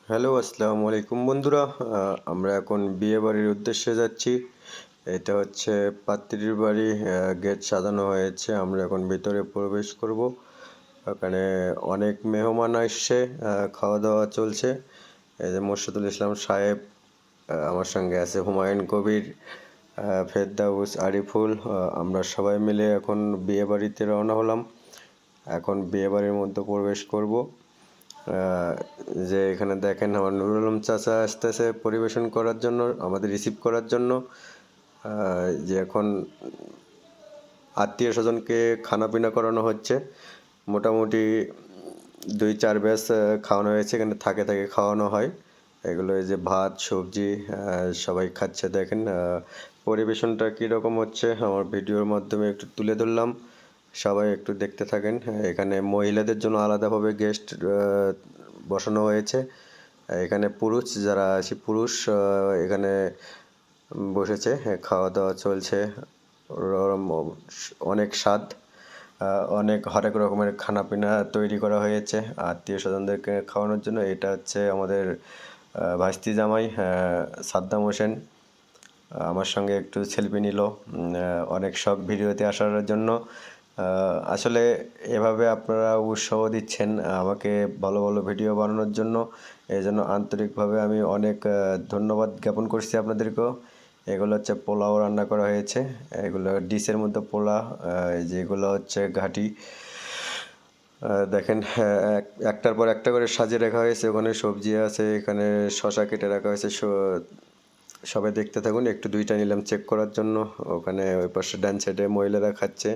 Hello, আসসালামু আলাইকুম বন্ধুরা। আমরা এখন বিয়ে বাড়ির উদ্দেশ্যে যাচ্ছি। এটা হচ্ছে পাত্রীর বাড়ি। গেট সাজানো হয়েছে, আমরা এখন ভিতরে প্রবেশ করব। ওখানে অনেক মেহমান আসছে, খাওয়া দাওয়া চলছে। এই যে মোর্শেদুল ইসলাম সাহেব, আমার সঙ্গে আছে হুমায়ুন কবির, ফেরদাউস, আরিফুল। আমরা সবাই মিলে এখন বিয়ে বাড়িতে রওনা হলাম। এখন বিয়ে বাড়ির মধ্যে প্রবেশ করব। যে এখানে দেখেন আমার নুরুল আলম চাচা আসতেছে পরিবেশন করার জন্য, আমাদের রিসিভ করার জন্য। যে এখন আত্মীয় স্বজনকে খানা পিনা করানো হচ্ছে। মোটামুটি 2-4 ব্যাচ খাওয়ানো হয়েছে, এখানে থাকে থাকে খাওয়ানো হয়। এগুলো এই যে ভাত সবজি সবাই খাচ্ছে দেখেন। পরিবেশনটা কীরকম হচ্ছে আমার ভিডিওর মাধ্যমে একটু তুলে ধরলাম, সবাই একটু দেখতে থাকেন। এখানে মহিলাদের জন্য আলাদাভাবে গেস্ট বসানো হয়েছে। এখানে পুরুষ যারা আছে পুরুষ এখানে বসেছে, খাওয়া দাওয়া চলছে। অনেক স্বাদ, অনেক হরেক রকমের খানাপিনা তৈরি করা হয়েছে আত্মীয় স্বজনদেরকে খাওয়ানোর জন্য। এটা হচ্ছে আমাদের ভাস্তি জামাই সাদ্দাম হোসেন, আমার সঙ্গে একটু সেলফি নিল। অনেক শখ ভিডিওতে আসার জন্য। আসলে এভাবে আপনারা উৎসাহ দিচ্ছেন আমাকে ভালো ভালো ভিডিও বানানোর জন্য, এই জন্য আন্তরিকভাবে আমি অনেক ধন্যবাদ জ্ঞাপন করছি আপনাদেরকেও। এগুলো হচ্ছে পোলাও রান্না করা হয়েছে, এগুলো ডিশের মধ্যে পোলা, যেগুলো হচ্ছে ঘাটি। দেখেন একটার পর একটা করে সাজিয়ে রাখা হয়েছে, ওখানে সবজি আছে, এখানে শশা কেটে রাখা হয়েছে। সবাই দেখতে থাকুন, একটু দুইটা নিলাম চেক করার জন্য। ওখানে ওই পাশে ডান সাইডে মহিলারা খাচ্ছে।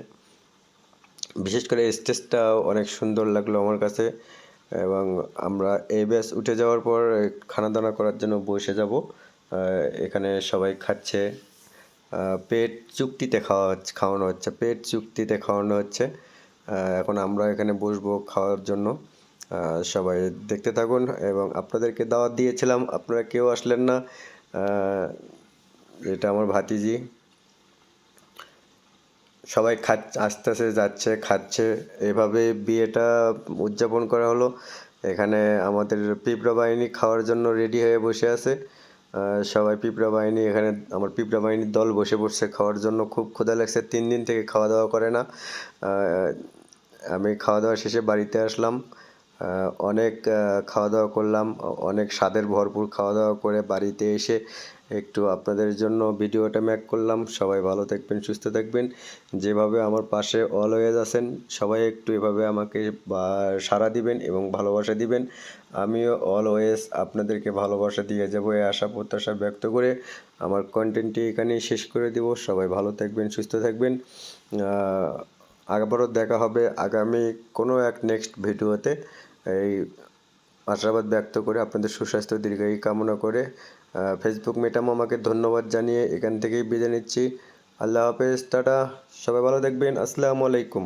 বিশেষ করে স্টেজটা অনেক সুন্দর লাগলো আমার কাছে। এবং আমরা এই ব্যাচ উঠে যাওয়ার পর খানা দানা করার জন্য বসে যাব। এখানে সবাই খাচ্ছে, পেট চুক্তিতে খাওয়ানো হচ্ছে, পেট চুক্তিতে খাওয়ানো হচ্ছে। এখন আমরা এখানে বসবো খাওয়ার জন্য। সবাই দেখতে থাকুন এবং আপনাদেরকে দাওয়াত দিয়েছিলাম, আপনারা কেউ আসলেন না। এটা আমার ভাতিজি, সবাই আসতেছে যাচ্ছে খাচ্ছে, এভাবে বিয়েটা উদযাপন করা হলো। এখানে আমাদের পিঁপড়া বাহিনী খাওয়ার জন্য রেডি হয়ে বসে আছে। সবাই পিঁপড়া বাহিনী, এখানে আমার পিঁপড়া বাহিনীর দল বসে পড়ছে খাওয়ার জন্য। খুব ক্ষুধা লাগছে, 3 দিন থেকে খাওয়া দাওয়া করে না। আমি খাওয়া দাওয়া শেষে বাড়িতে আসলাম। অনেক খাওয়া দাওয়া করলাম, অনেক স্বাদের ভরপুর খাওয়া দাওয়া করে বাড়িতে এসে একটু আপনাদের জন্য ভিডিওটা মেক করলাম। সবাই ভালো থাকবেন, সুস্থ থাকবেন। যেভাবে আমার পাশে অলওয়েজ আছেন, সবাই একটু এভাবে আমাকে সাড়া দিবেন এবং ভালোবাসা দিবেন। আমিও অলওয়েজ আপনাদেরকে ভালোবাসা দিয়ে যাবো, এই আশা প্রত্যাশা ব্যক্ত করে আমার কন্টেন্টটি এখানেই শেষ করে দেব। সবাই ভালো থাকবেন, সুস্থ থাকবেন। আবারও দেখা হবে আগামী কোনো এক নেক্সট ভিডিওতে। এই আশাবাদ ব্যক্ত করে আপনাদের সুস্বাস্থ্য দীর্ঘায়ু কামনা করে ফেসবুক মেটাম আমাকে ধন্যবাদ জানিয়ে এখান থেকেই বিদায় নিচ্ছি। আল্লাহ হাফেজ, টাটা। সবাই ভালো থাকবেন, আসসালামু আলাইকুম।